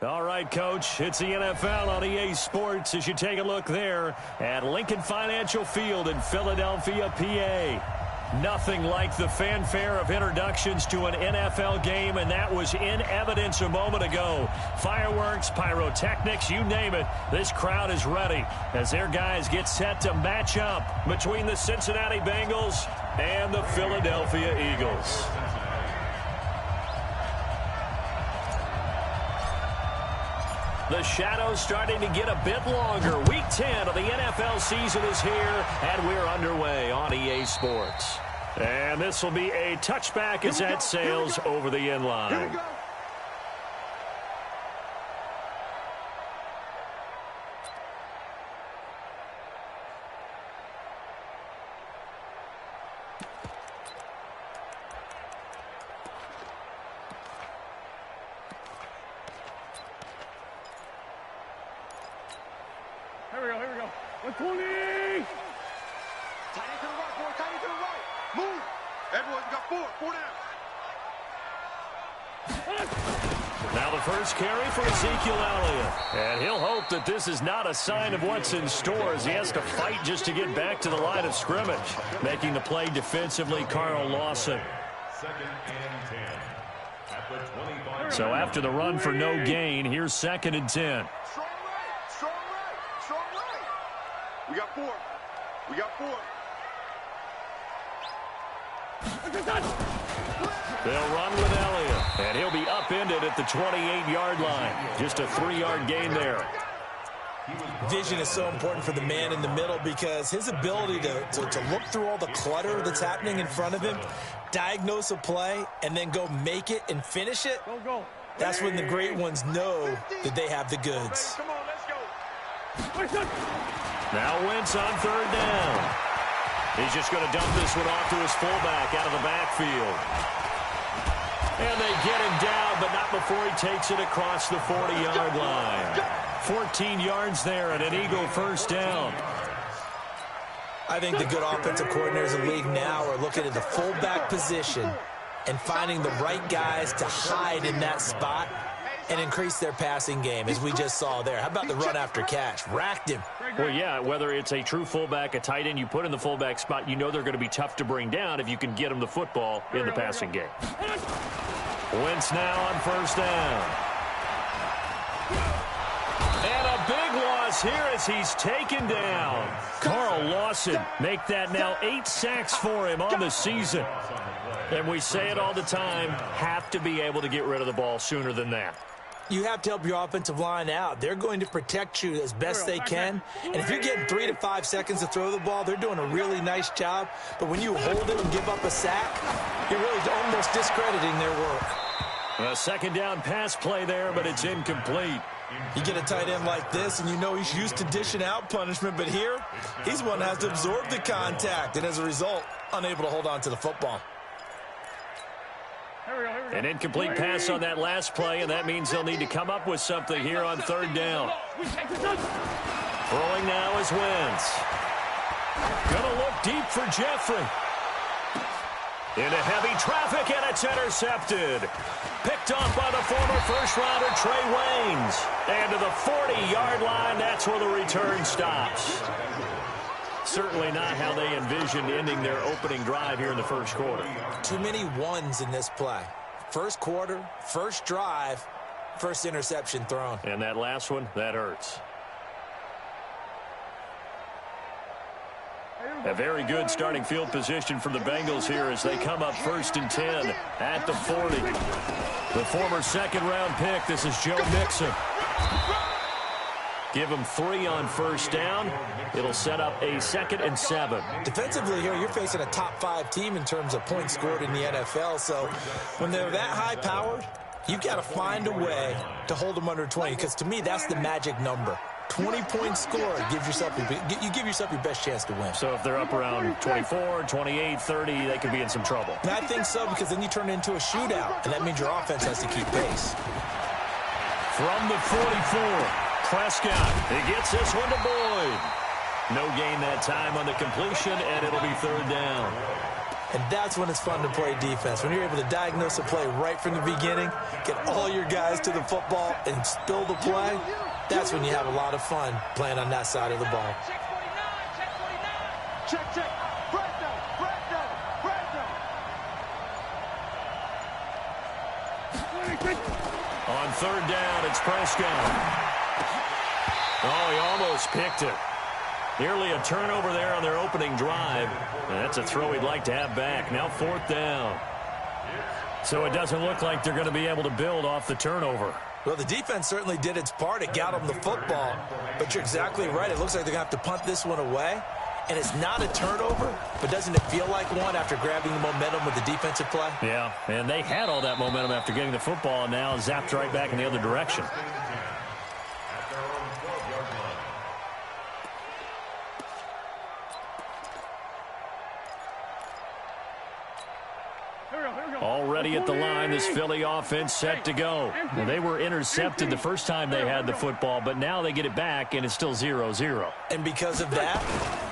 All right, Coach, it's the NFL on EA Sports as you take a look there at Lincoln Financial Field in Philadelphia, PA. Nothing like the fanfare of introductions to an NFL game, and that was in evidence a moment ago. Fireworks, pyrotechnics, you name it. This crowd is ready as their guys get set to match up between the Cincinnati Bengals and the Philadelphia Eagles. The shadow's starting to get a bit longer. Week 10 of the NFL season is here, and we're underway on EA Sports. And this will be a touchback as that sails over the end line. Here we go. 120! Tight end to the right, boy. Tight end to the right. Move. Everyone got four down. Now the first carry for Ezekiel Elliott. And he'll hope that this is not a sign of what's in store as he has to fight just to get back to the line of scrimmage. Making the play defensively, Carl Lawson. So after the run for no gain, here's 2nd and 10. Strong right. We got four. They'll run with Elliott, and he'll be upended at the 28-yard line. Just a 3-yard gain there. Vision is so important for the man in the middle because his ability to look through all the clutter that's happening in front of him, diagnose a play, and then go make it and finish it, that's when the great ones know that they have the goods. Come on, let's go. Now Wentz on 3rd down. He's just going to dump this one off to his fullback out of the backfield. And they get him down, but not before he takes it across the 40-yard line. 14 yards there and an Eagle first down. I think the good offensive coordinators in the league now are looking at the fullback position and finding the right guys to hide in that spot and increase their passing game, as we just saw there. How about the run after catch? Racked him. Well, yeah, whether it's a true fullback, a tight end you put in the fullback spot, you know they're going to be tough to bring down if you can get them the football in the passing game. Wentz now on 1st down. And a big loss here as he's taken down. Carl Lawson make that now 8 sacks for him on the season. And we say it all the time, have to be able to get rid of the ball sooner than that. You have to help your offensive line out. They're going to protect you as best they can. And if you're getting 3 to 5 seconds to throw the ball, they're doing a really nice job. But when you hold it and give up a sack, you're really almost discrediting their work. A 2nd down pass play there, but it's incomplete. You get a tight end like this, and you know he's used to dishing out punishment. But here, he's one that has to absorb the contact. And as a result, unable to hold on to the football. An incomplete pass on that last play, and that means they'll need to come up with something here on 3rd down. Throwing now is Wentz. Gonna look deep for Jeffrey. Into heavy traffic, and it's intercepted. Picked off by the former first-rounder Trey Waynes. And to the 40-yard line, that's where the return stops. Certainly not how they envisioned ending their opening drive here in the first quarter. Too many ones in this play. First quarter, first drive, first interception thrown. And that last one, that hurts. A very good starting field position for the Bengals here as they come up 1st and 10 at the 40. The former 2nd-round pick, this is Joe Mixon. Give him 3 on 1st down. It'll set up a 2nd and 7. Defensively here, you're facing a top-5 team in terms of points scored in the NFL. So when they're that high-powered, you've got to find a way to hold them under 20. Because to me, that's the magic number. 20 points scored gives yourself you give yourself your best chance to win. So if they're up around 24, 28, 30, they could be in some trouble. And I think so, because then you turn it into a shootout, and that means your offense has to keep pace. From the 44, Prescott, he gets this one to Boyd. No gain that time on the completion, and it'll be 3rd down. And that's when it's fun to play defense. When you're able to diagnose a play right from the beginning, get all your guys to the football, and spill the play, that's when you have a lot of fun playing on that side of the ball. Check, check. Brando. On third down, it's Prescott. Oh, he almost picked it. Nearly a turnover there on their opening drive. And that's a throw he'd like to have back. Now fourth down. So it doesn't look like they're going to be able to build off the turnover. Well, the defense certainly did its part. It got them the football. But you're exactly right. It looks like they're going to have to punt this one away. And it's not a turnover, but doesn't it feel like one after grabbing the momentum with the defensive play? Yeah, and they had all that momentum after getting the football, and now zapped right back in the other direction. Already at the line, this Philly offense set to go. Well, they were intercepted the first time they had the football, but now they get it back, and it's still 0-0. And because of that,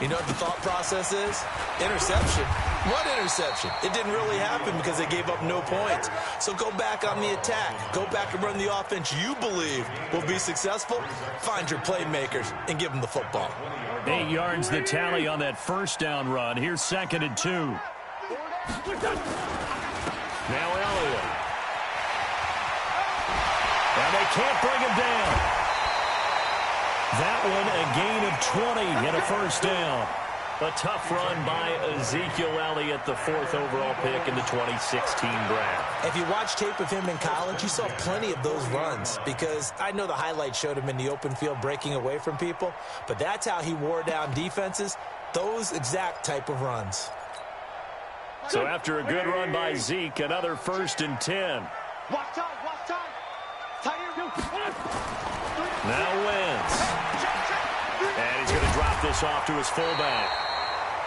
you know what the thought process is? Interception. What interception? It didn't really happen because they gave up no points. So go back on the attack. Go back and run the offense you believe will be successful. Find your playmakers and give them the football. 8 yards the tally on that first down run. Here's 2nd and 2. Now Elliott. And they can't bring him down. That one a gain of 20 and a first down. A tough run by Ezekiel Elliott, the 4th overall pick in the 2016 draft. If you watch tape of him in college, you saw plenty of those runs because I know the highlights showed him in the open field breaking away from people, but that's how he wore down defenses, those exact type of runs. So after a good run by Zeke, another 1st and 10. Watch time. Now Wentz. And he's going to drop this off to his fullback.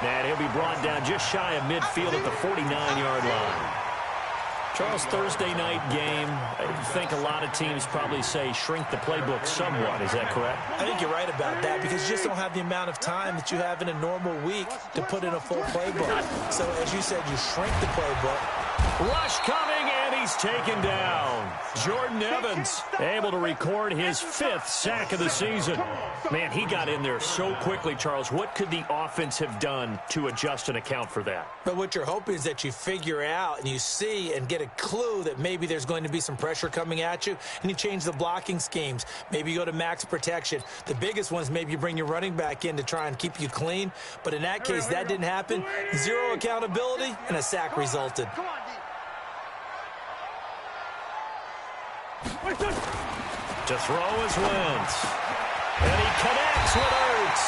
And he'll be brought down just shy of midfield at the 49-yard line. Charles, Thursday night game, I think a lot of teams probably say shrink the playbook somewhat. Is that correct? I think you're right about that because you just don't have the amount of time that you have in a normal week to put in a full playbook. So, as you said, you shrink the playbook. Rush coming, and he's taken down. Jordan Evans able to record his 5th sack of the season. Man, he got in there so quickly, Charles. What could the offense have done to adjust and account for that? But what you're hoping is that you figure out and you see and get a clue that maybe there's going to be some pressure coming at you, and you change the blocking schemes. Maybe you go to max protection. The biggest one is maybe you bring your running back in to try and keep you clean. But in that case, that didn't happen. 0 accountability, and a sack resulted. To throw is Wentz. And he connects with Ertz.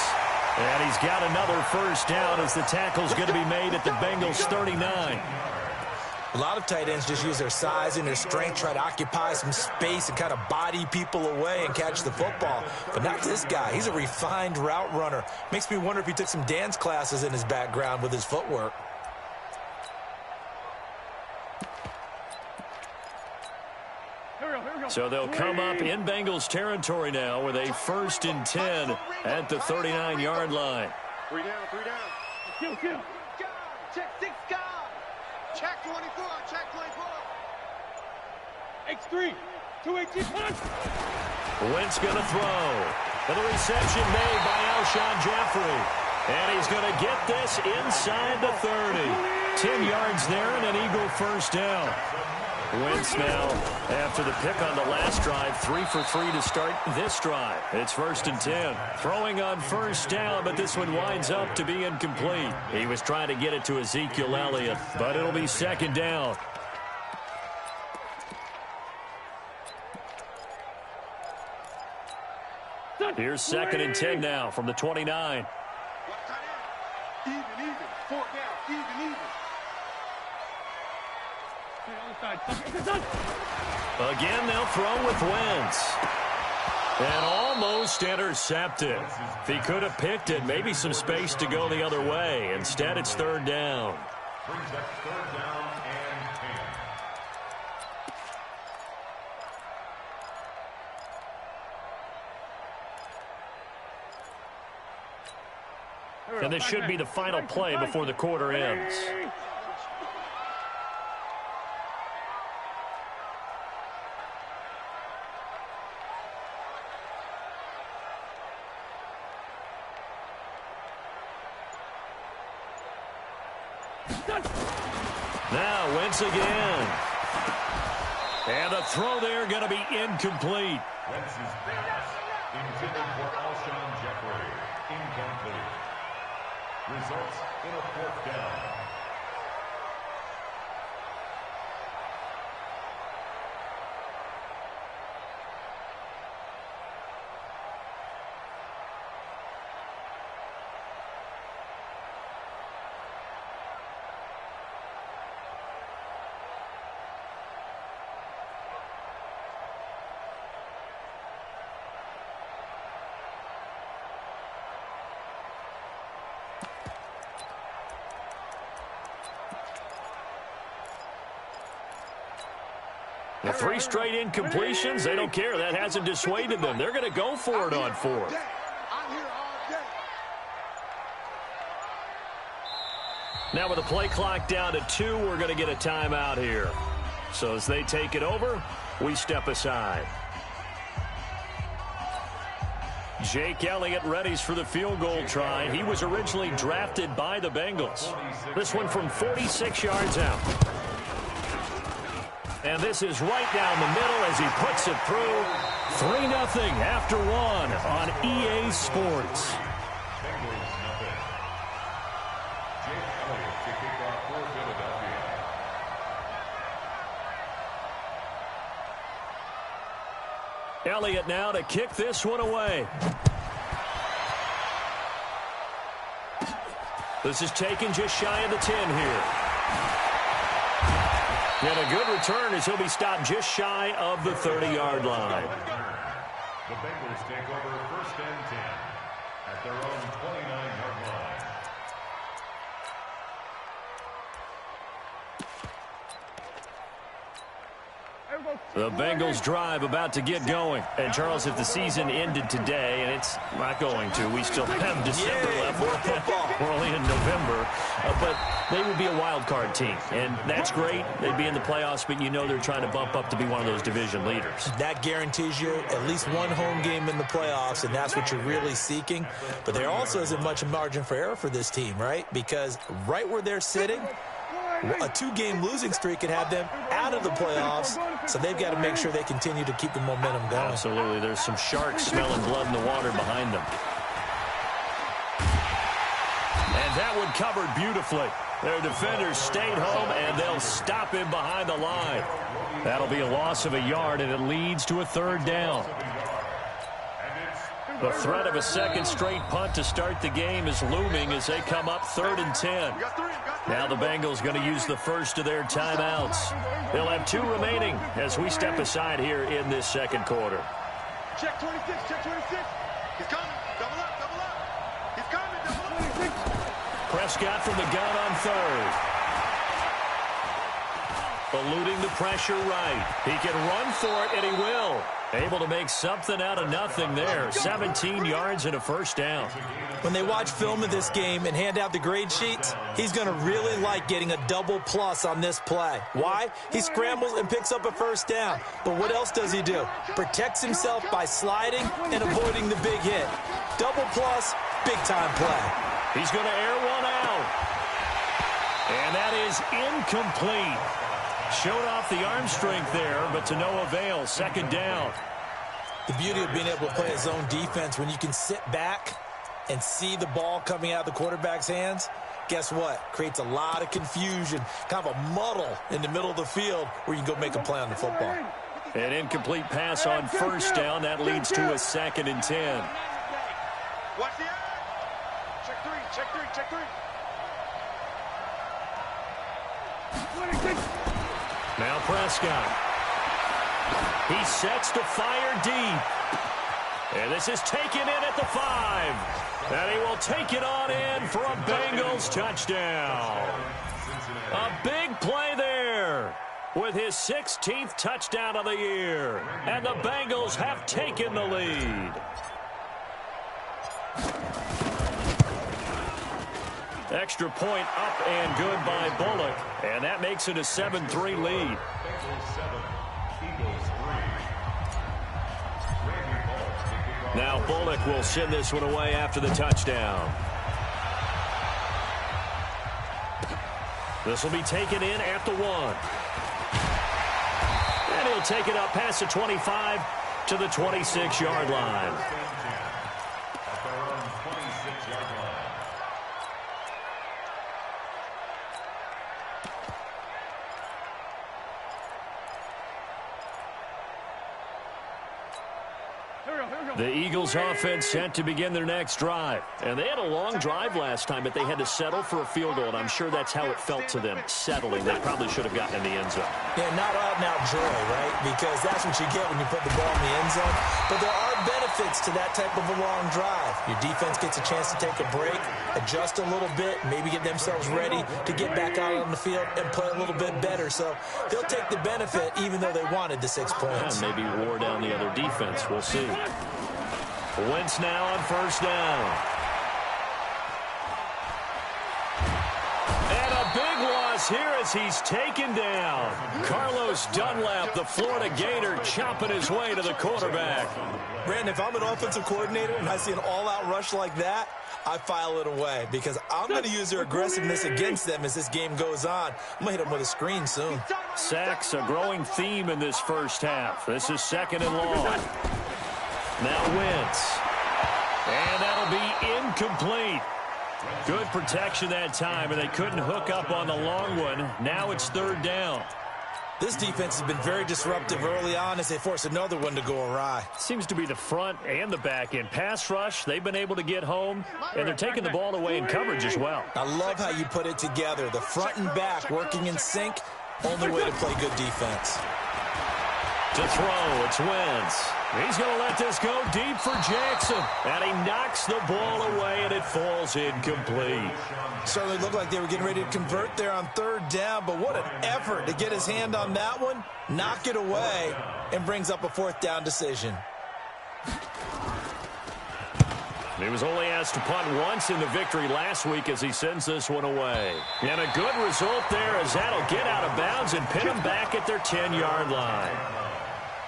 And he's got another first down as the tackle's going to be made at the Bengals 39. A lot of tight ends just use their size and their strength, try to occupy some space and kind of body people away and catch the football. But not this guy. He's a refined route runner. Makes me wonder if he took some dance classes in his background with his footwork. So they'll come up in Bengals territory now with a 1st and 10 at the 39-yard line. 3 down. Kill. Check 6 guard. Check 24. X3. 218 punch. Wentz going to throw. And the reception made by Alshon Jeffrey. And he's going to get this inside the 30. 10 yards there and an Eagle first down. Wentz now, after the pick on the last drive, 3 for 3 to start this drive. It's 1st and 10. Throwing on first down, but this one winds up to be incomplete. He was trying to get it to Ezekiel Elliott, but it'll be 2nd down. Here's 2nd and 10 now from the 29. Even. 4 down. Even. Again, they'll throw with Wentz. And almost intercepted. If he could have picked it, maybe some space to go the other way. Instead, it's 3rd down. And this should be the final play before the quarter ends. Now Wentz again. And the throw there going to be incomplete. Wentz's pass intended for Alshon Jeffrey. Incomplete. Results in a 4th down. The 3 straight incompletions, they don't care. That hasn't dissuaded them. They're going to go for it on 4th. Now with the play clock down to 2, we're going to get a timeout here. So as they take it over, we step aside. Jake Elliott readies for the field goal try. He was originally drafted by the Bengals. This one from 46 yards out. And this is right down the middle as he puts it through. 3-0 after 1 on EA Sports. Elliott now to kick this one away. This is taken just shy of the 10 here. And a good return as he'll be stopped just shy of the 30-yard line. The Bengals take over 1st and 10 at their own 29-yard line. The Bengals drive about to get going. And, Charles, if the season ended today, and it's not going to, we still have December left. We're only in November. But they would be a wild card team. And that's great. They'd be in the playoffs, but you know they're trying to bump up to be one of those division leaders. That guarantees you at least one home game in the playoffs, and that's what you're really seeking. But there also isn't much margin for error for this team, right? Because right where they're sitting, a 2-game losing streak could have them out of the playoffs, so they've got to make sure they continue to keep the momentum going. Absolutely. There's some sharks smelling blood in the water behind them. And that one covered beautifully. Their defenders stayed home, and they'll him in behind the line. That'll be a loss of a yard, and it leads to a 3rd down. The threat of a second straight punt to start the game is looming as they come up 3rd and 10. Now the Bengals going to use the first of their timeouts. They'll have 2 remaining as we step aside here in this 2nd quarter. Check 26, check 26. He's coming. Double up, double up. He's coming, double up. Prescott from the gun on 3rd. Eluding the pressure right. He can run for it, and he will. Able to make something out of nothing there. 17 yards and a 1st down. When they watch film of this game and hand out the grade sheets, he's going to really like getting a double plus on this play. Why? He scrambles and picks up a 1st down. But what else does he do? Protects himself by sliding and avoiding the big hit. Double plus, big-time play. He's going to air one out. And that is incomplete. Showed off the arm strength there, but to no avail. 2nd down. The beauty of being able to play a zone defense when you can sit back and see the ball coming out of the quarterback's hands, guess what? Creates a lot of confusion, kind of a muddle in the middle of the field where you can go make a play on the football. An incomplete pass on 1st down. That leads to a 2nd and 10. Watch the eye. Check 3, check 3, check 3. Now Prescott. He sets to fire deep. And this is taken in at the 5. And he will take it on in for a Bengals touchdown. A big play there with his 16th touchdown of the year. And the Bengals have taken the lead. Extra point up and good by Bullock. And that makes it a 7-3 lead. Now Bullock will send this one away after the touchdown. This will be taken in at the 1. And he'll take it up past the 25 to the 26-yard line. At their own 26-yard line. The Eagles offense set to begin their next drive. And they had a long drive last time, but they had to settle for a field goal, and I'm sure that's how it felt to them, settling. They probably should have gotten in the end zone. Yeah, not out-and-out joy, right? Because that's what you get when you put the ball in the end zone. But there are benefits to that type of a long drive. Your defense gets a chance to take a break, adjust a little bit, maybe get themselves ready to get back out on the field and play a little bit better. So they'll take the benefit even though they wanted the 6 points. And maybe wore down the other defense. We'll see. Wentz now on first down. And a big loss here as he's taken down. Carlos Dunlap, the Florida Gator, chopping his way to the quarterback. Brandon, if I'm an offensive coordinator and I see an all-out rush like that, I file it away because I'm going to use their aggressiveness against them as this game goes on. I'm going to hit them with a screen soon. Sacks, a growing theme in this first half. This is 2nd and long. Now Wentz. And that'll be incomplete. Good protection that time, and they couldn't hook up on the long one. Now it's 3rd down. This defense has been very disruptive early on as they force another one to go awry. Seems to be the front and the back end. Pass rush, they've been able to get home, and they're taking the ball away in coverage as well. I love how you put it together. The front and back working in sync, only way to play good defense. To throw, it's Wentz. He's going to let this go deep for Jackson. And he knocks the ball away, and it falls incomplete. Certainly looked like they were getting ready to convert there on 3rd down, but what an effort to get his hand on that one, knock it away, and brings up a 4th down decision. He was only asked to punt once in the victory last week as he sends this one away. And a good result there as that'll get out of bounds and pin them back at their 10-yard line.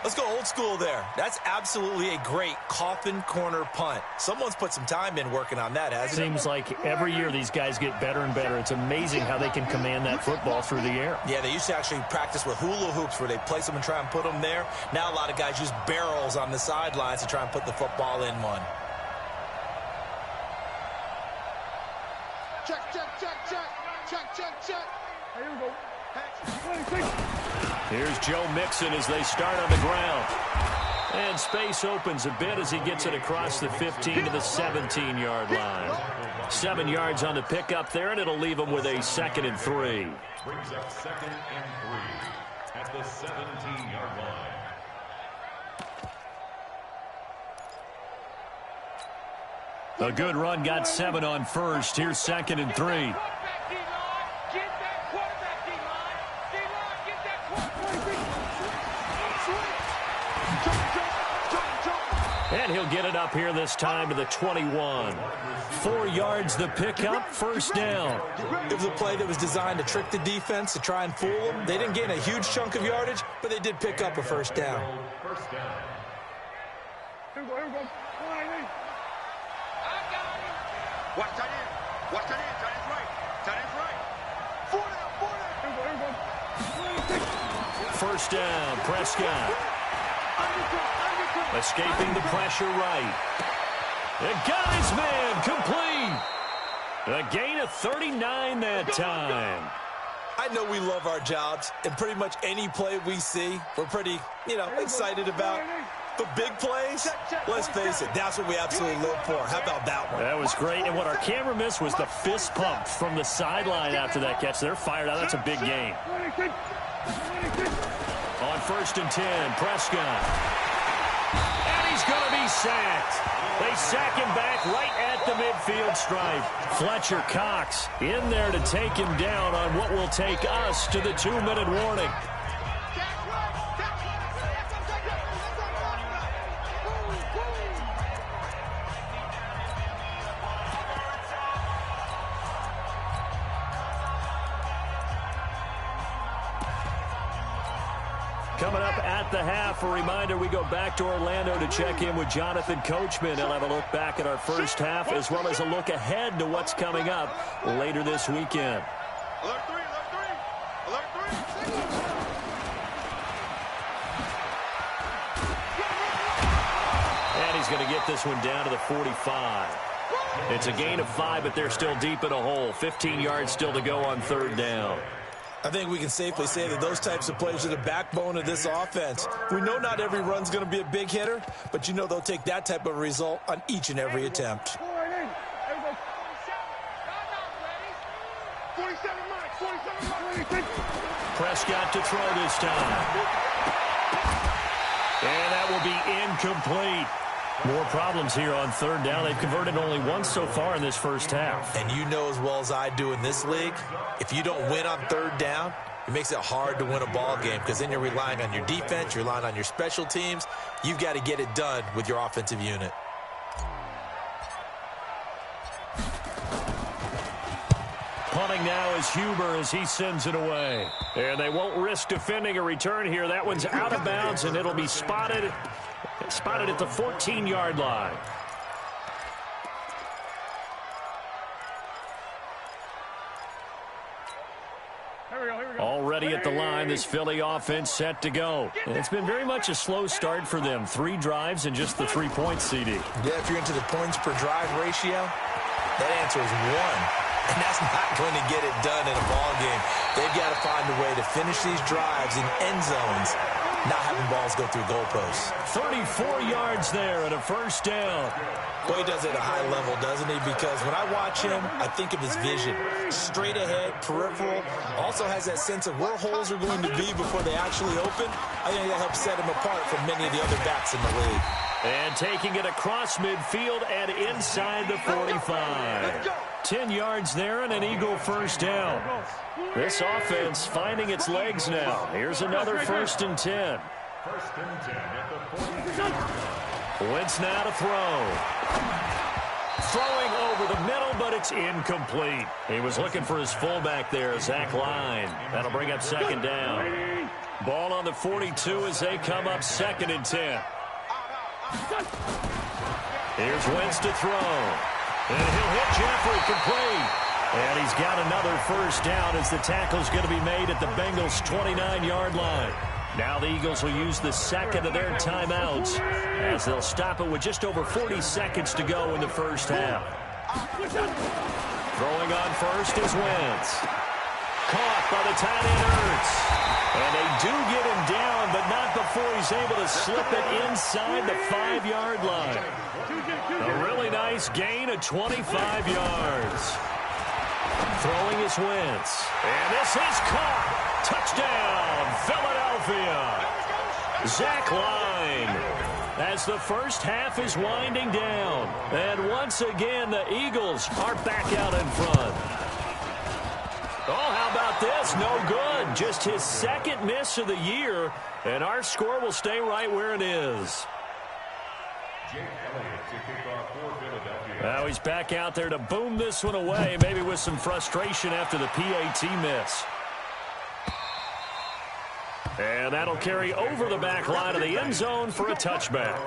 Let's go old school there. That's absolutely a great coffin corner punt. Someone's put some time in working on that, hasn't it? Seems like every year these guys get better and better. It's amazing how they can command that football through the air. Yeah, they used to actually practice with hula hoops where they place them and try and put them there. Now a lot of guys use barrels on the sidelines to try and put the football in one. Check, check, check, check. Check, check, check. Here we go. 26. Here's Joe Mixon as they start on the ground. And space opens a bit as he gets it across the 15 to the 17-yard line. 7 yards on the pickup there, and it'll leave him with a 2nd and 3. Brings up 2nd and 3 at the 17-yard line. A good run got 7 on first. Here's 2nd and 3. And he'll get it up here this time to the 21. 4 yards the pickup, 1st down. It was a play that was designed to trick the defense, to try and fool them. They didn't gain a huge chunk of yardage, but they did pick up a 1st down. First down. Here we go. Here we go. Watch tight end. Watch tight end. Tight end's right. Tight end's right. 4 down. 4 down. Here we go. 26. 1st down, Prescott. Escaping the pressure right. The guy's man complete. A gain of 39 that time. I know we love our jobs, and pretty much any play we see, we're pretty, excited about. But big plays, let's face it, that's what we absolutely live for. How about that one? That was great. And what our camera missed was the fist pump from the sideline after that catch. They're fired out. That's a big gain. 26. 26. On 1st and 10, Prescott. And he's going to be sacked. They sack him back right at the midfield stripe. Fletcher Cox in there to take him down on what will take us to the 2-minute warning. Coming up at the half, a reminder, we go back to Orlando to check in with Jonathan Coachman. He'll have a look back at our first half as well as a look ahead to what's coming up later this weekend. Alert 3, alert 3. he's going to get this one down to the 45. It's a gain of 5, but they're still deep in a hole. 15 yards still to go on third down. I think we can safely say that those types of plays are the backbone of this offense. We know not every run's going to be a big hitter, but you know they'll take that type of result on each and every attempt. 47 miles. Prescott to throw this time. And that will be incomplete. More problems here on third down. They've converted only once so far in this first half. And you know as well as I do in this league, if you don't win on third down, it makes it hard to win a ball game because then you're relying on your defense, you're relying on your special teams. You've got to get it done with your offensive unit. Punting now is Huber as he sends it away. And they won't risk defending a return here. That one's out of bounds, and it'll be spotted at the 14-yard line. Here we go. Already at the line, this Philly offense set to go. And it's been very much a slow start for them. 3 drives and just the 3 points, CD. Yeah, if you're into the points per drive ratio, that answer is 1. And that's not going to get it done in a ball game. They've got to find a way to finish these drives in end zones, not having balls go through goalposts. 34 yards there and a first down. Boy, he does it at a high level, doesn't he? Because when I watch him, I think of his vision. Straight ahead, peripheral. Also has that sense of where holes are going to be before they actually open. I think that helps set him apart from many of the other backs in the league. And taking it across midfield and inside the 45. 10 yards there and an Eagle first down. This offense finding its legs now. Here's another 1st and 10. 1st and 10 at the 40. Wentz now to throw. Throwing over the middle, but it's incomplete. He was looking for his fullback there, Zach Line. That'll bring up 2nd down. Ball on the 42 as they come up 2nd and 10. Here's Wentz to throw. And he'll hit Jeffrey complete. And he's got another first down as the tackle's going to be made at the Bengals' 29-yard line. Now the Eagles will use the second of their timeouts as they'll stop it with just over 40 seconds to go in the first half. Throwing on first is Wentz. Caught by the tight end Ertz. And they do get him down, but not before he's able to slip it inside the 5-yard line. A really nice gain of 25 yards. Throwing is Wentz. And this is caught. Touchdown, Philadelphia. Zach Line. As the first half is winding down. And once again, the Eagles are back out in front. Oh, how about this? No good. Just his 2nd miss of the year. And our score will stay right where it is. Jake Elliott to kick off for Philadelphia. Now he's back out there to boom this one away, maybe with some frustration after the PAT miss. And that'll carry over the back line of the end zone for a touchback.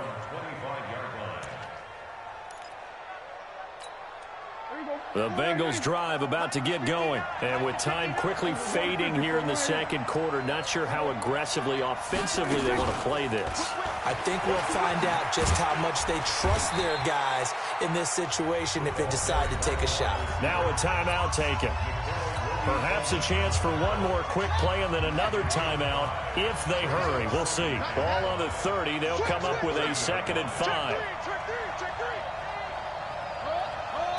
The Bengals drive about to get going. And with time quickly fading here in the second quarter, not sure how aggressively, offensively they want to play this. I think we'll find out just how much they trust their guys in this situation if they decide to take a shot. Now a timeout taken. Perhaps a chance for one more quick play and then another timeout if they hurry. We'll see. Ball on the 30. They'll come up with a 2nd and 5.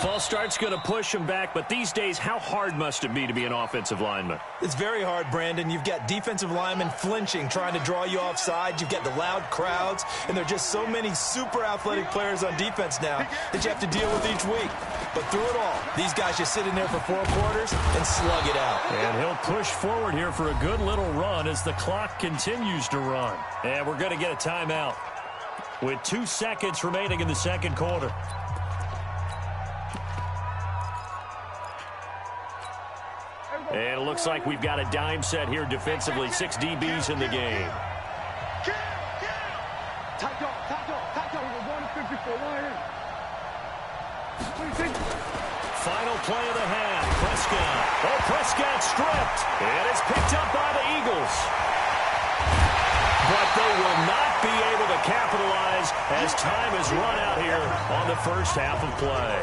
False start's going to push him back, but these days, how hard must it be to be an offensive lineman? It's very hard, Brandon. You've got defensive linemen flinching, trying to draw you offside. You've got the loud crowds, and there are just so many super athletic players on defense now that you have to deal with each week. But through it all, these guys just sit in there for 4 quarters and slug it out. And he'll push forward here for a good little run as the clock continues to run. And we're going to get a timeout with 2 seconds remaining in the second quarter. And it looks like we've got a dime set here defensively. 6 DBs in the game. Final play of the half. Prescott. Oh, Prescott stripped. And it's picked up by the Eagles. but they will not be able to capitalize as time has run out here on the first half of play.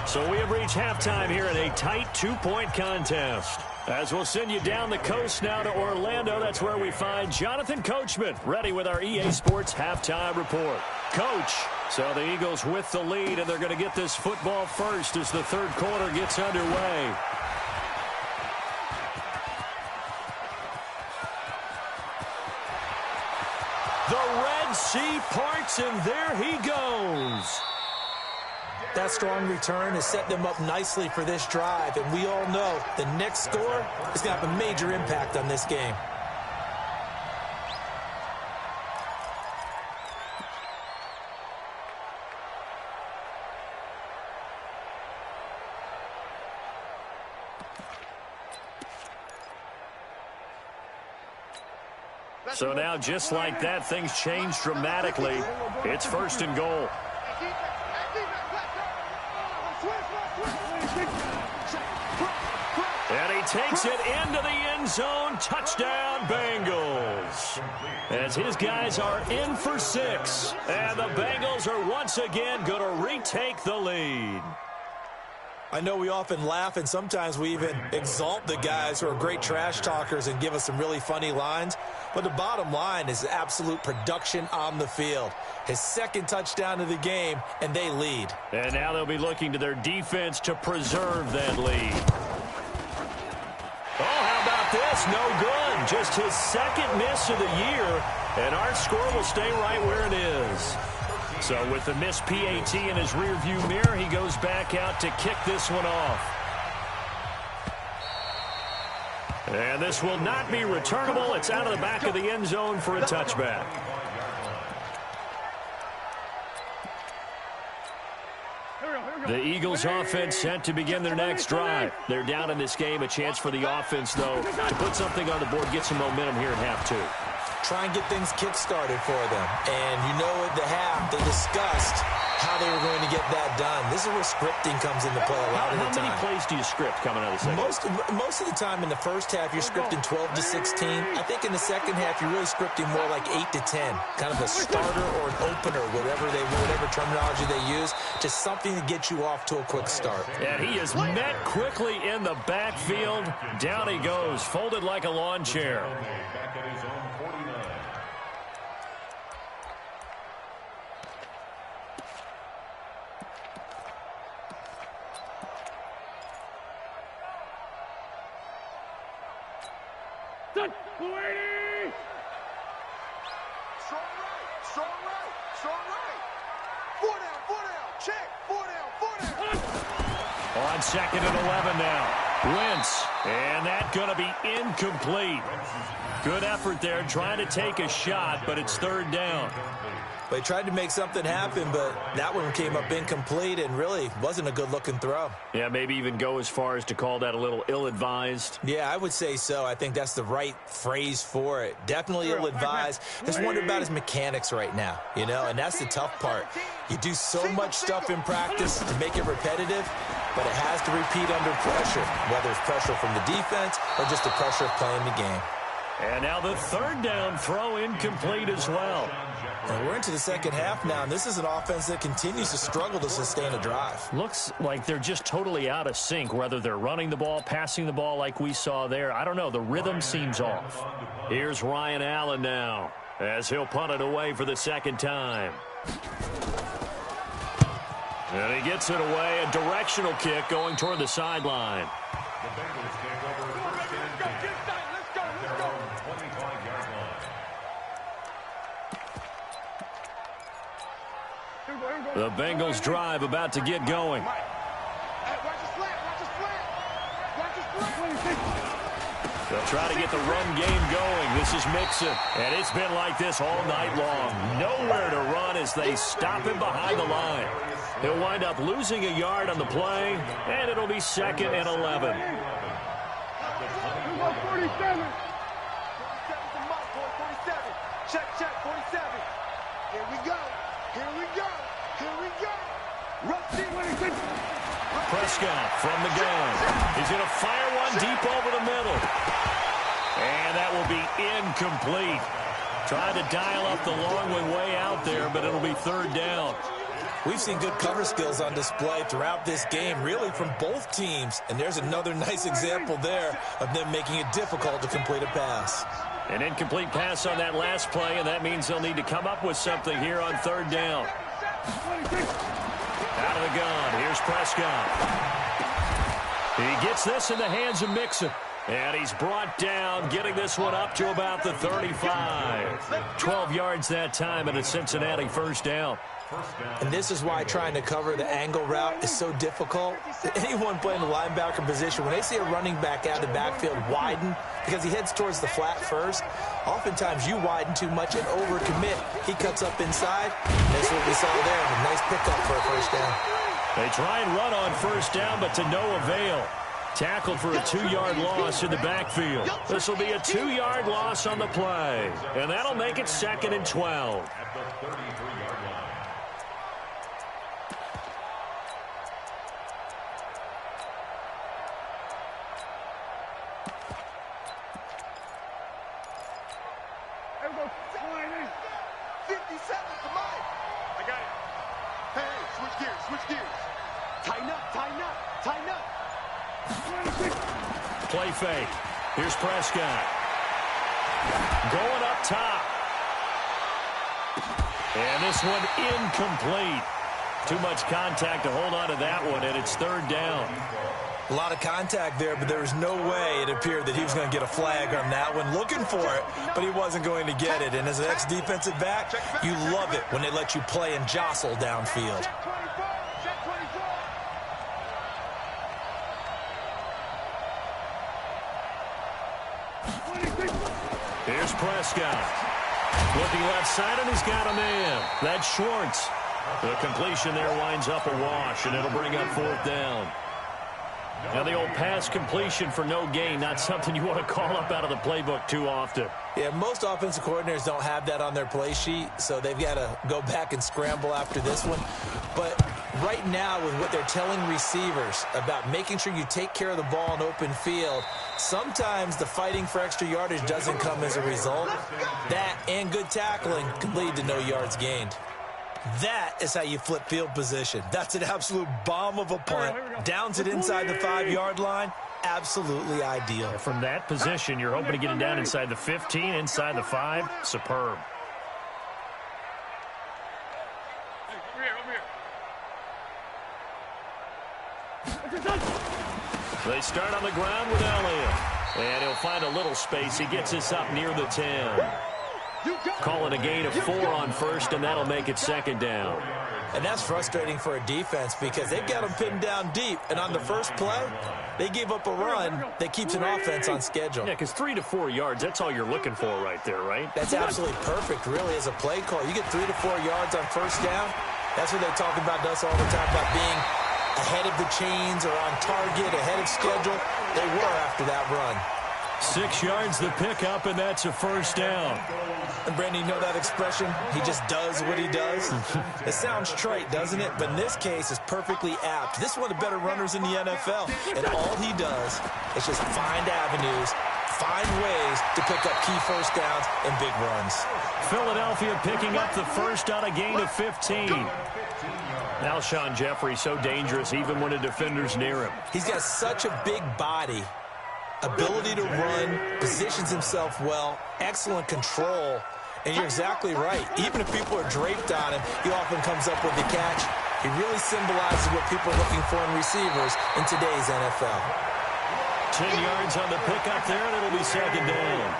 So we have reached halftime here in a tight 2-point contest. As we'll send you down the coast now to Orlando, that's where we find Jonathan Coachman ready with our EA Sports halftime report. Coach, so the Eagles with the lead, and they're going to get this football first as the third quarter gets underway. The Red Sea parts, and there he goes. That strong return has set them up nicely for this drive, and we all know the next score is going to have a major impact on this game. So now, just like that, things change dramatically. It's first and goal. And he takes it into the end zone. Touchdown, Bengals. As his guys are in for 6. And the Bengals are once again going to retake the lead. I know we often laugh, and sometimes we even exalt the guys who are great trash talkers and give us some really funny lines. But the bottom line is absolute production on the field. His second touchdown of the game, and they lead. And now they'll be looking to their defense to preserve that lead. Oh, how about this? No good. Just his second miss of the year, and our score will stay right where it is. So with the missed PAT in his rearview mirror, he goes back out to kick this one off. And this will not be returnable. It's out of the back of the end zone for a touchback. The Eagles offense set to begin their next drive. They're down in this game. A chance for the offense, though, to put something on the board, get some momentum here in half 2. Try and get things kick-started for them. And you know at the half, they discussed how they were going to get that done. This is where scripting comes into play a lot of the time. How many plays do you script coming out of the second? Most of the time in the first half, you're scripting 12 to 16. I think in the second half, you're really scripting more like 8 to 10. Kind of a starter or an opener, whatever terminology they use. Just something to get you off to a quick start. And he is met quickly in the backfield. Down he goes, folded like a lawn chair. Back at his own 49. Strong right, Strong right, strong right. 4 down, check. 4 down. On second and 11 now. Wentz, and that's going to be incomplete. Good effort there, trying to take a shot, but it's third down. They tried to make something happen, but that one came up incomplete and really wasn't a good-looking throw. Yeah, maybe even go as far as to call that a little ill-advised. Yeah, I would say so. I think that's the right phrase for it. Definitely ill-advised. Just wonder about his mechanics right now, you know, and that's the tough part. You do so much stuff in practice to make it repetitive, but it has to repeat under pressure, whether it's pressure from the defense or just the pressure of playing the game. And now the third down throw incomplete as well. And we're into the second half now, and this is an offense that continues to struggle to sustain a drive. Looks like they're just totally out of sync, whether they're running the ball, passing the ball like we saw there. I don't know. The rhythm seems off. Here's Ryan Allen now as he'll punt it away for the second time. And he gets it away, a directional kick going toward the sideline. The Bengals take over first and 10. At their own 25-yard line. The Bengals drive about to get going. They'll try to get the run game going. This is Mixon, and it's been like this all night long. Nowhere to run as they stop him behind the line. He'll wind up losing a yard on the play, and it'll be second and 11. 47. Check, 47. Here we go. Prescott from the gun. He's going to fire one deep over the middle. And that will be incomplete. Trying to dial up the long one way out there, but it'll be third down. We've seen good cover skills on display throughout this game, really from both teams. And there's another nice example there of them making it difficult to complete a pass. An incomplete pass on that last play, and that means they'll need to come up with something here on third down. Out of the gun, here's Prescott. He gets this in the hands of Mixon. And he's brought down, getting this one up to about the 35. 12 yards that time, and a Cincinnati first down. And this is why trying to cover the angle route is so difficult. Anyone playing the linebacker position, when they see a running back out of the backfield widen, because he heads towards the flat first, oftentimes you widen too much and overcommit. He cuts up inside. That's what we saw there. A nice pickup for a first down. They try and run on first down, but to no avail. Tackled for a 2-yard loss in the backfield. This will be a 2-yard loss on the play. And that'll make it 2nd and 12. At the 33-yard line. Everybody, 57, come on. I got it. Hey, switch gears. Tighten up. Play fake. Here's Prescott. Going up top. And this one incomplete. Too much contact to hold on to that one, and it's third down. A lot of contact there, but there was no way it appeared that he was going to get a flag on that one. Looking for it, but he wasn't going to get it. And as an ex-defensive back, you love it when they let you play and jostle downfield. Here's Prescott. Looking left side, and he's got a man. That's Schwartz. The completion there winds up a wash, and it'll bring up fourth down. Now, the old pass completion for no gain, not something you want to call up out of the playbook too often. Yeah, most offensive coordinators don't have that on their play sheet, so they've got to go back and scramble after this one. But right now, with what they're telling receivers about making sure you take care of the ball in open field, sometimes the fighting for extra yardage doesn't come as a result. That and good tackling could lead to no yards gained. That is how you flip field position. That's an absolute bomb of a punt. Downs it inside the 5-yard line. Absolutely ideal. From that position, you're hoping to get it down inside the 15, inside the 5. Superb. They start on the ground with Elliott. And he'll find a little space. He gets us up near the 10. Calling a gain of 4 on first, and that'll make it second down. And that's frustrating for a defense because they've got them pinned down deep. And on the first play, they gave up a run that keeps an offense on schedule. Yeah, because 3 to 4 yards, that's all you're looking for right there, right? That's absolutely perfect, really, as a play call. You get 3 to 4 yards on first down. That's what they talk about us all the time, about being ahead of the chains or on target, ahead of schedule. They were after that run. 6 yards the pickup, and that's a first down. And, Brandon, you know that expression? He just does what he does? It sounds trite, doesn't it? But in this case, it's perfectly apt. This is one of the better runners in the NFL. And all he does is just find avenues, find ways to pick up key first downs and big runs. Philadelphia picking up the first on a gain of 15. Alshon Jeffrey so dangerous even when a defender's near him. He's got such a big body. Ability to run, positions himself well, excellent control, and you're exactly right. Even if people are draped on him, he often comes up with the catch. He really symbolizes what people are looking for in receivers in today's NFL. 10 yards on the pickup there, and it'll be second down.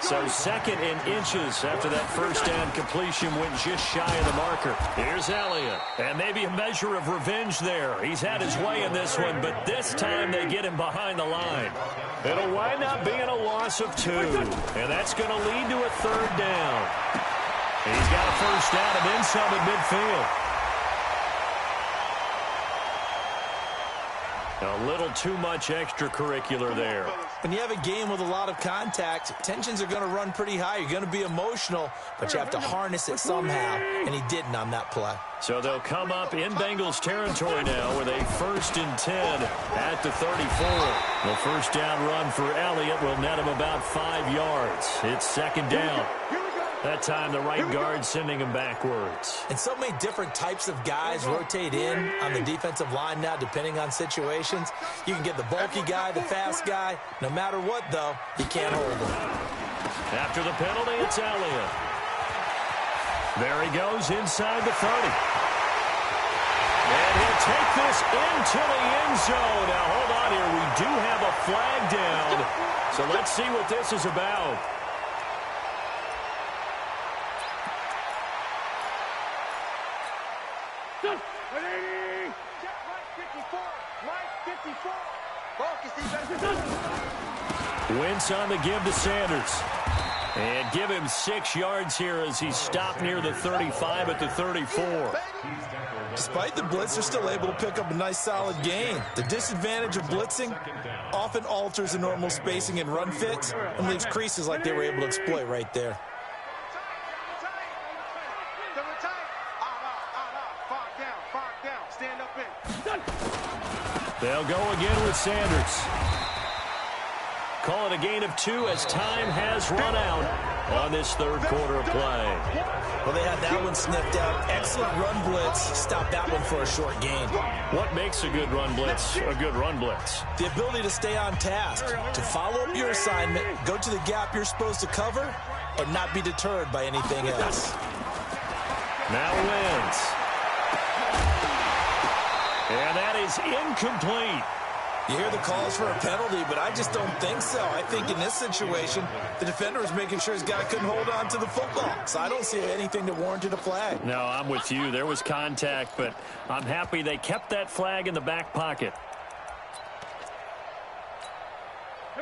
So 2nd and inches after that first down completion went just shy of the marker. Here's Elliott, and maybe a measure of revenge there. He's had his way in this one, but this time they get him behind the line. It'll wind up being a loss of 2, and that's going to lead to a third down. He's got a first down and then some at midfield. A little too much extracurricular there. When you have a game with a lot of contact, tensions are going to run pretty high. You're going to be emotional, but you have to harness it somehow, and he didn't on that play. So they'll come up in Bengals territory now with a 1st and 10 at the 34. The first down run for Elliott will net him about 5 yards. It's second down. That time the right guard sending him backwards. And so many different types of guys rotate in on the defensive line now, depending on situations. You can get the bulky guy, the fast guy. No matter what, though, you can't hold him. After the penalty, it's Elliott. There he goes inside the 30. And he'll take this into the end zone. Now, hold on here. We do have a flag down. So let's see what this is about. Wentz on the give to Sanders. And give him 6 yards here as he stopped near the 35 at the 34. Despite the blitz, they're still able to pick up a nice solid gain. The disadvantage of blitzing often alters the normal spacing and run fits and leaves creases like they were able to exploit right there. They'll go again with Sanders. Call it a gain of 2 as time has run out on this third quarter of play. Well, they had that one sniffed out. Excellent run blitz. Stop that one for a short gain. What makes a good run blitz a good run blitz? The ability to stay on task, to follow up your assignment, go to the gap you're supposed to cover, and not be deterred by anything else. Now Wentz. And that is incomplete. You hear the calls for a penalty, but I just don't think so. I think in this situation, the defender was making sure his guy couldn't hold on to the football. So I don't see anything that warranted a flag. No, I'm with you. There was contact, but I'm happy they kept that flag in the back pocket.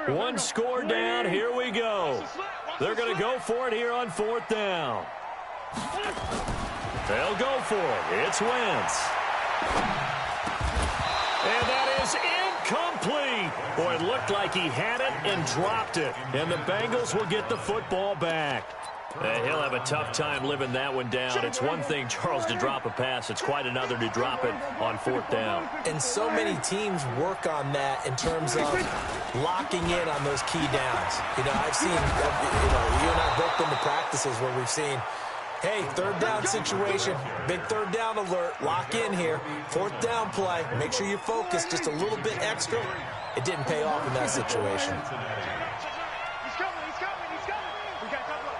One score down. Here we go. They're going to go for it here on 4th down. They'll go for it. It's Wentz. And that is incomplete. Boy, it looked like he had it and dropped it. And the Bengals will get the football back. He'll have a tough time living that one down. It's one thing, Charles, to drop a pass. It's quite another to drop it on 4th down. And so many teams work on that in terms of locking in on those key downs. You know, I've seen, you and I both been to practices where we've seen, hey, 3rd down situation, big 3rd down alert, lock in here, 4th down play, make sure you focus just a little bit extra. It didn't pay off in that situation. He's coming. We got double up.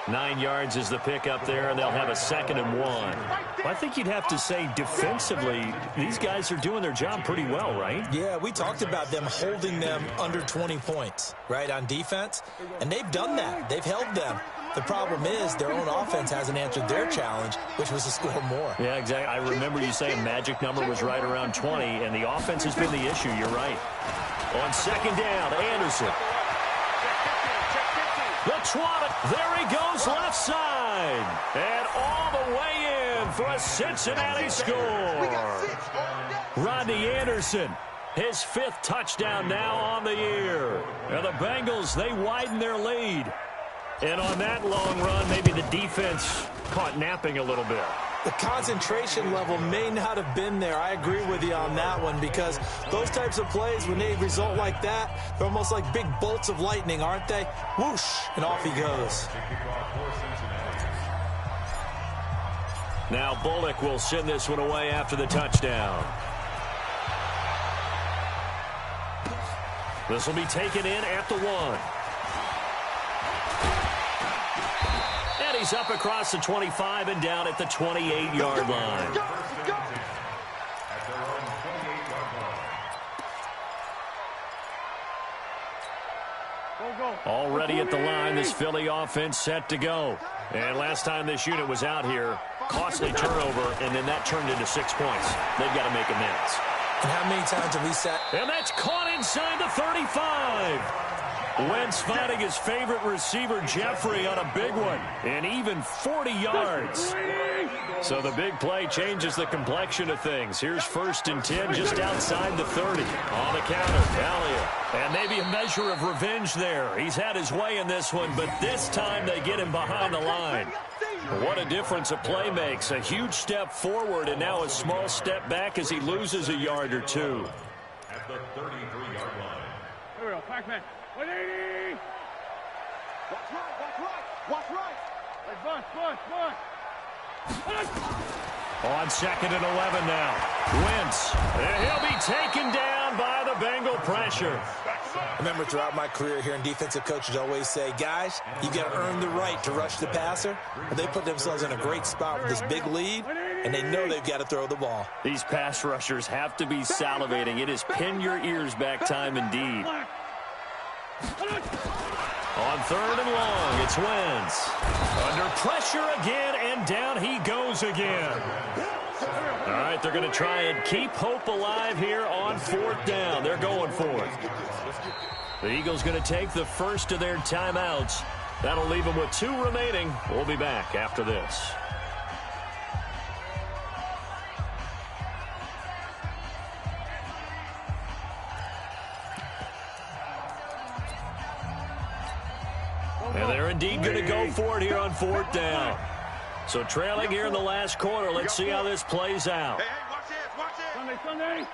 9 yards is the pickup there, and they'll have a 2nd and 1. Well, I think you'd have to say defensively, these guys are doing their job pretty well, right? Yeah, we talked about them holding them under 20 points, right, on defense. And they've done that. They've held them. The problem is their own offense hasn't answered their challenge, which was to score more. Yeah, exactly. I remember you saying magic number was right around 20, and the offense has been the issue. You're right. On 2nd down, Anderson. The trot, there he goes left side. And all the way in for a Cincinnati score. Rodney Anderson, his 5th touchdown now on the year. And the Bengals, they widen their lead. And on that long run, maybe the defense caught napping a little bit. The concentration level may not have been there. I agree with you on that one, because those types of plays, when they result like that, they're almost like big bolts of lightning, aren't they? Whoosh, and off he goes. Now Bullock will send this one away after the touchdown. This will be taken in at the 1. He's up across the 25 and down at the 28-yard line. Already at the line, this Philly offense set to go. And last time this unit was out here, costly turnover, and then that turned into 6 points. They've got to make amends. And how many times have we said? And that's caught inside the 35. Wentz finding his favorite receiver, Jeffrey, on a big one, and even 40 yards. So the big play changes the complexion of things. Here's 1st and 10 just outside the 30. On the counter, Elliott. And maybe a measure of revenge there. He's had his way in this one, but this time they get him behind the line. What a difference a play makes. A huge step forward and now a small step back as he loses a yard or two. At the 33 Pac-Man. 180. Watch right, watch right, watch right. Hey, bus. On 2nd and 11 now. Wentz. And he'll be taken down by the Bengal pressure. Remember, throughout my career here in defensive coaches always say, guys, you got to earn the right to rush the passer. But they put themselves in a great spot with this big lead, and they know they've got to throw the ball. These pass rushers have to be salivating. It is pin your ears back time indeed. On 3rd and long, it's Wentz. Under pressure again, and down he goes again. All right, they're going to try and keep hope alive here on 4th down. They're going for it. The Eagles going to take the first of their timeouts. That'll leave them with 2 remaining. We'll be back after this. And they're indeed going to go for it here on 4th down. So trailing here in the last quarter. Let's see how this plays out. Hey, watch this, watch this. Sunday.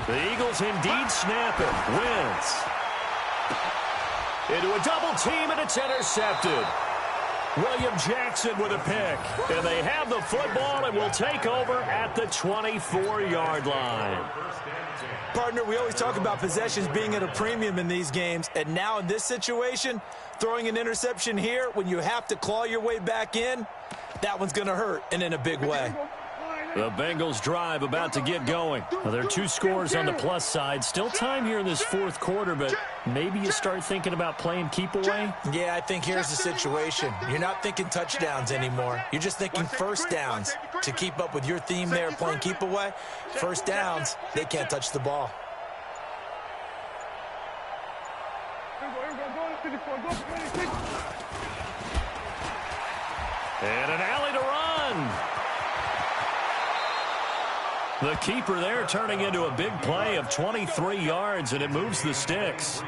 The Eagles indeed snap it. Wentz. Into a double team, and it's intercepted. William Jackson with a pick. And they have the football and will take over at the 24-yard line. Partner, we always talk about possessions being at a premium in these games, and now in this situation, throwing an interception here when you have to claw your way back in, that one's going to hurt, and in a big way. The Bengals drive about to get going. Well, there are 2 scores on the plus side. Still time here in this 4th quarter, but maybe you start thinking about playing keep away? Yeah, I think here's the situation. You're not thinking touchdowns anymore. You're just thinking first downs. To keep up with your theme there, playing keep away, first downs, they can't touch the ball. And an alley to run. The keeper there turning into a big play of 23 yards, and it moves the sticks.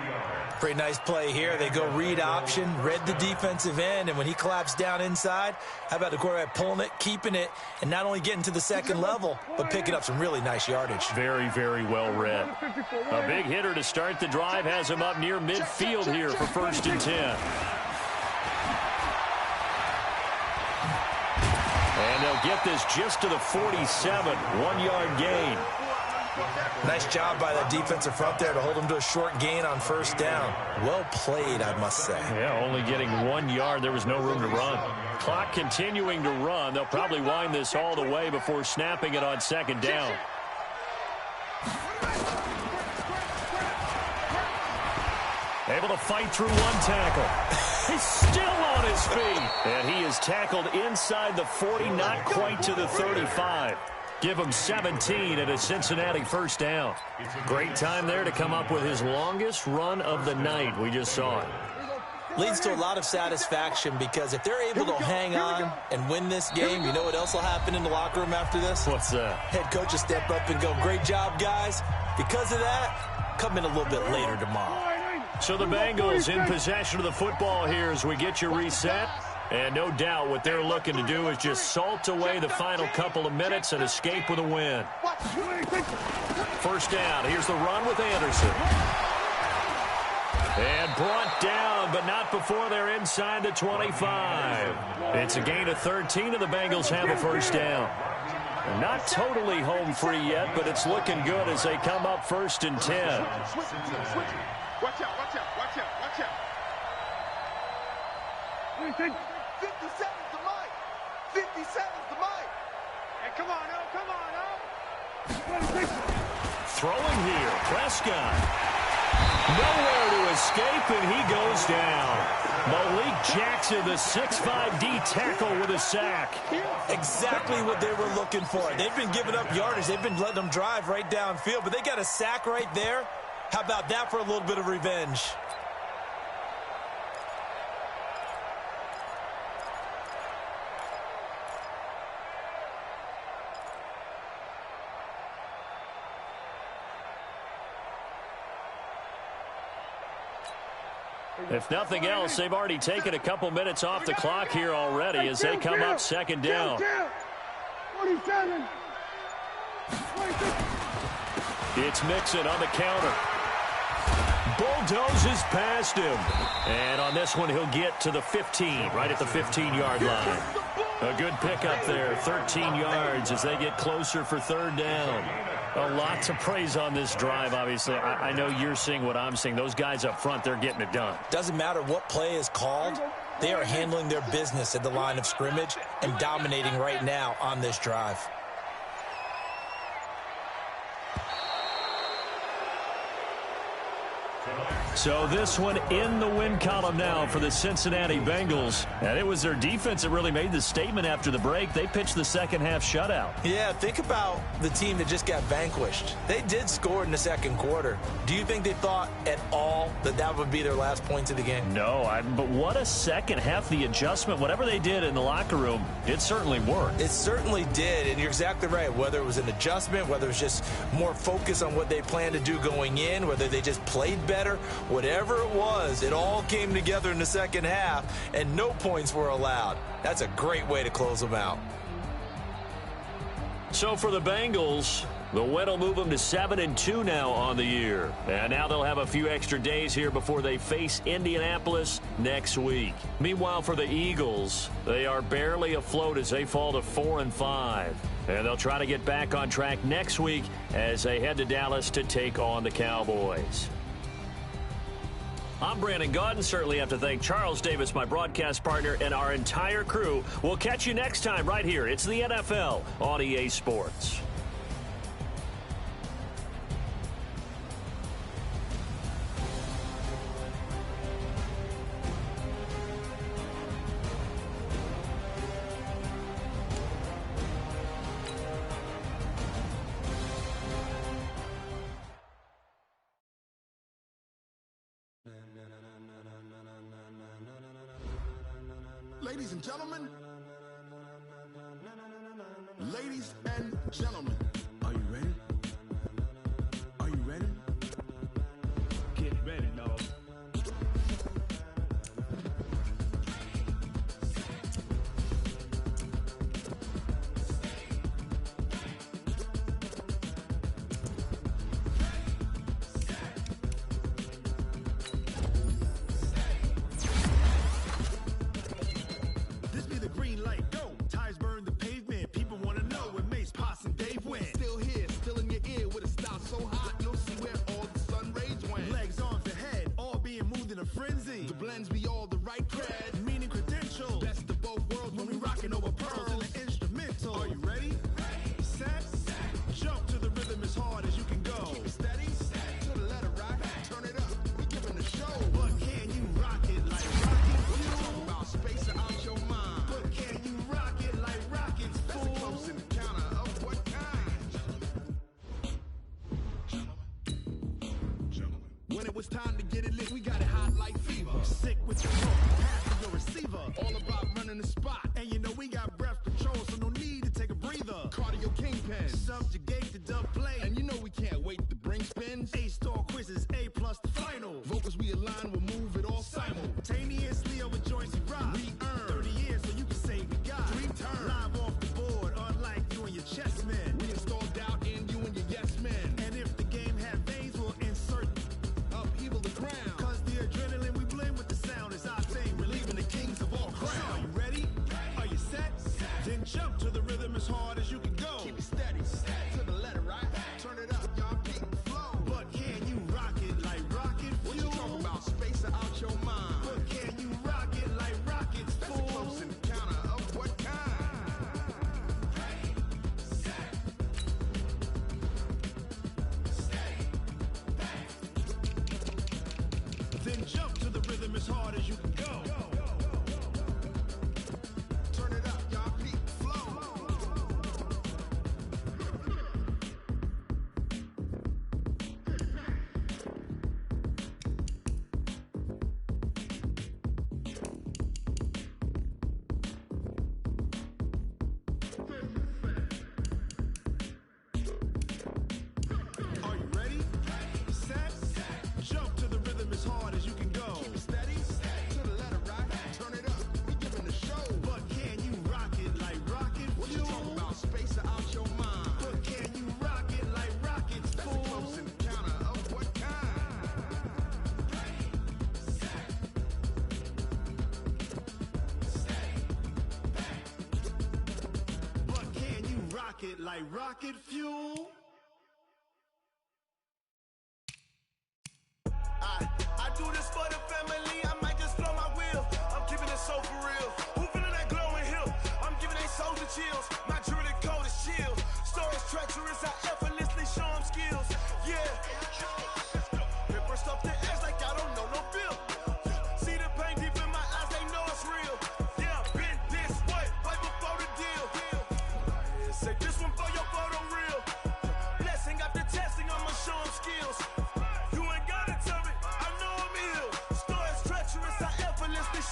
Pretty nice play here. They go read option, read the defensive end, and when he collapsed down inside, how about the quarterback pulling it, keeping it, and not only getting to the 2nd level, but picking up some really nice yardage. Very, very well read. A big hitter to start the drive has him up near midfield here for 1st and 10. And they'll get this just to the 47, 1-yard gain. Nice job by that defensive front there to hold him to a short gain on 1st down. Well played, I must say. Yeah, only getting 1 yard. There was no room to run. Clock continuing to run. They'll probably wind this all the way before snapping it on 2nd down. Able to fight through 1 tackle. He's still on his feet. And he is tackled inside the 40, not quite to the 35. Give him 17 at a Cincinnati 1st down. Great time there to come up with his longest run of the night. We just saw it. Leads to a lot of satisfaction because if they're able to hang on and win this game, you know what else will happen in the locker room after this? What's that? Head coach will step up and go, great job, guys. Because of that, come in a little bit later tomorrow. So the Bengals in possession of the football here as we get you reset. And no doubt what they're looking to do is just salt away the final couple of minutes and escape with a win. 1st down. Here's the run with Anderson. And brought down, but not before they're inside the 25. It's a gain of 13, and the Bengals have a 1st down. Not totally home free yet, but it's looking good as they come up 1st and 10. Watch out, watch out, watch out, watch out. 57's the mic. 57's the mic. Hey, come on, oh. Throwing here, Prescott. Nowhere to escape, and he goes down. Malik Jackson, the 6'5" D tackle with a sack. Exactly what they were looking for. They've been giving up yardage. They've been letting them drive right downfield, but they got a sack right there. How about that for a little bit of revenge? If nothing else, they've already taken a couple minutes off the clock here already as they come up 2nd down. 47. 26. It's Mixon on the counter. Bulldozes past him. And on this one, he'll get to the 15, right at the 15-yard line. A good pickup there, 13 yards as they get closer for third down. A lot to praise on this drive, obviously. I know you're seeing what I'm seeing. Those guys up front, they're getting it done. Doesn't matter what play is called. They are handling their business at the line of scrimmage and dominating right now on this drive. So this one in the win column now for the Cincinnati Bengals. And it was their defense that really made the statement after the break. They pitched the second half shutout. Yeah, think about the team that just got vanquished. They did score in the second quarter. Do you think they thought at all that that would be their last points of the game? No, but what a second half. The adjustment, whatever they did in the locker room, it certainly worked. It certainly did, and you're exactly right. Whether it was an adjustment, whether it was just more focus on what they planned to do going in, whether they just played better, whatever it was, it all came together in the second half, and no points were allowed. That's a great way to close them out. So for the Bengals, the win will move them to 7-2 now on the year. And now they'll have a few extra days here before they face Indianapolis next week. Meanwhile, for the Eagles, they are barely afloat as they fall to 4-5. And they'll try to get back on track next week as they head to Dallas to take on the Cowboys. I'm Brandon Gaudin. Certainly have to thank Charles Davis, my broadcast partner, and our entire crew. We'll catch you next time right here. It's the NFL on EA Sports. Ladies and gentlemen, are you ready? Are you ready? Get ready, dog. This be the green light, go. Tires burn the pavement. People want to know where Mace, Potts, and Dave went. Still here, still in your ear with a style so hot, you'll see where all the sun rays went. Legs, arms, and head, all being moved in a frenzy. The blends be all the right cred, meaning credentials. Best of both worlds when we rockin' over pearls in the instrumental. Are you ready? Set. Jump to the rhythm as hard as you can go. Keep it steady, to the letter rock. Turn it up, we giving the show. But can you rock it like rocket? What you talking about? Space or out your mind? But can you rock it like rockets? Fool. That's a close encounter of what kind? Gentlemen. When it was time to get it lit, we got it hot like fever. Sick with the hook, pass to your receiver. All about running the spot. And you know we got breath control, so no need to take a breather. Cardio kingpin, subjugate the dub play. And you know we can't wait to bring spins. A-star quizzes, A+ the final. Vocals we align, we'll move it all simultaneously over joints we rock. We earn 30 years so you can say we got. Dream turn, live off the board, unlike you and your chess men. We install doubt in you and your yes men. And if the game had veins, we'll insert upheaval the crown. Cause the adrenaline we blend with the sound is our thing, relieving the kings of all crowns. So are you ready? Are you set? Then jump to the rhythm as hard as you can go. Keep it steady, to it like rocket fuel. I do this for the family, I might just blow my wheel. I'm keeping it so for real. Who feeling that glowing hill? I'm giving they soldier chills. My jewelry code is chill. Stories treacherous, I effortlessly show them skills. Yeah. Paper stuff the edge like I don't know no bill. See the pain deep in my eyes, they know it's real. Yeah, been this way, way before the deal. Say this one for your photo real. Blessing after testing, I'ma show them skills.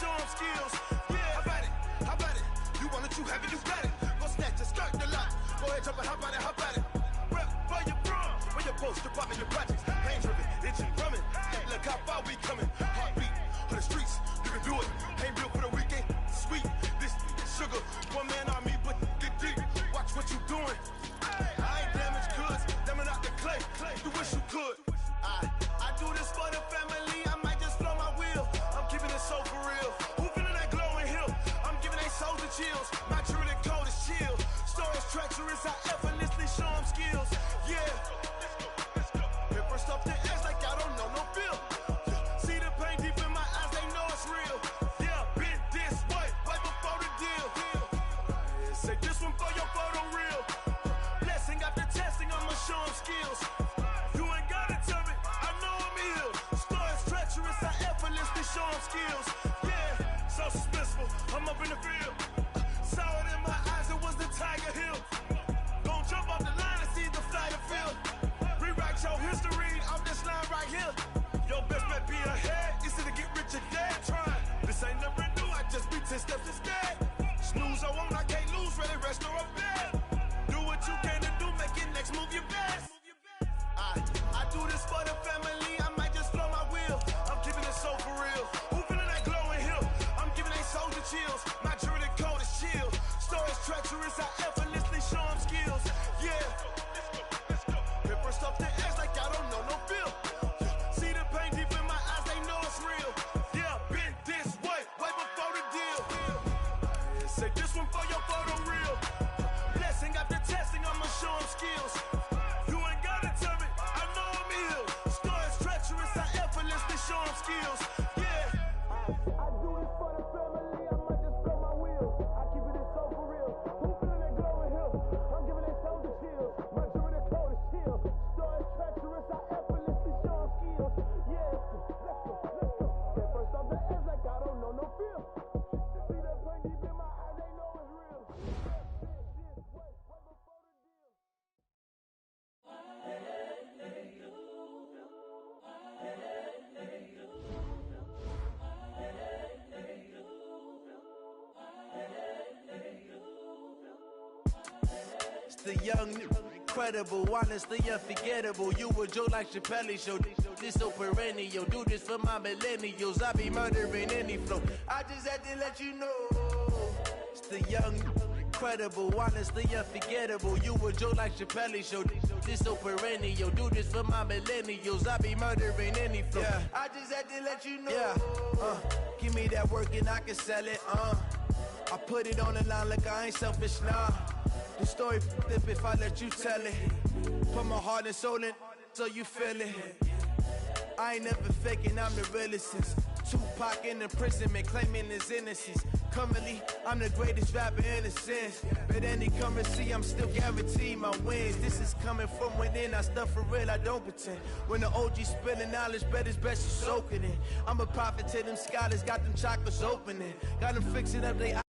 Show them skills. Yeah, how about it? You want it, you have it, you got it. Go snatch it, skirt the lot. Go ahead, jump it, how about it? Rep for your prom, where your post, department, your projects. Pain driven, itching, drumming. Hey, look how far we coming. Heartbeat on the streets, you can do it. Ain't built for the weekend, sweet. This sugar, one man army, but get deep. Watch what you doing. I ain't damaged goods, damn out the clay. You wish you could. I do this for the family. I might just blow my wheel. I'm keeping it so for real. Who feeling that glowing hill? I'm giving they soldier chills. My jewelry code is chill. Stories treacherous, I effortlessly show them skills. Yeah. Paper stuff the edge like I don't know no bill. See the pain deep in my eyes, they know it's real. Yeah, been this way, way before the deal. Say this one for your photo real. Blessing after testing, I'ma show them skills. You ain't gotta tell me, I know I'm ill. Stories treacherous, I effortlessly show them skills. Yeah, so suspenseful, I'm up in the field. Saw it in my eyes, it was the Tiger Hill. Gon' jump off the line and see the fly the field. Rewrite your history off this line right here. Your best bet be ahead, easy to get rich or dead trying. This ain't never new, I just be 10 steps instead. Snooze I won't, I can't lose, ready, rest or a bed. Do what you can to do, make it next move your best. I do this for the family, I might just blow my wheel. I'm keeping it so for real. Who feeling that glowing hill? I'm giving they soldier chills. My jewelry code is chill. Stories treacherous, I effortlessly show them skills. Yeah. Paper stuff the edge like I don't know no bill. See the pain deep in my eyes, they know it's real. Yeah, been this way, way before the deal. Say this one for your photo real. Blessing after testing, I'ma show them skills. You ain't gotta tell me, I know I'm ill. Stories treacherous, I effortlessly show them skills. Yeah. I do this for the family, I might just blow my wheel. I keep it so for real. Who feeling that glowing hill? I'm giving they soldier chills. My jewelry code is chill. Stories treacherous, I effortlessly show them skills. Yeah. Let's go. That first off the edge like I don't know no feel. See that pain deep in my eyes, they know it's real. This way, way before the deal. It's the young, incredible, honestly unforgettable. You a Joe like Chappelle show. This so perennial. Do this for my millennials. I be murdering any flow. I just had to let you know. It's the young, incredible, honestly unforgettable. You a Joe like Chappelle show. This so perennial. Do this for my millennials. I be murdering any flow. Yeah. I just had to let you know. Yeah. Give me that work and I can sell it. I put it on the line like I ain't selfish, nah. The story flip if I let you tell it. Put my heart and soul in so you feel it. I ain't never faking, I'm the realest since Tupac in imprisonment, claiming his innocence. Currently, I'm the greatest rapper in a sense. But any currency, I'm still guaranteed my wins. This is coming from within, I stuff for real, I don't pretend. When the OG spilling knowledge, bet it's best you soaking it. I'm a prophet to them scholars, got them chakras opening. Got them fixing up their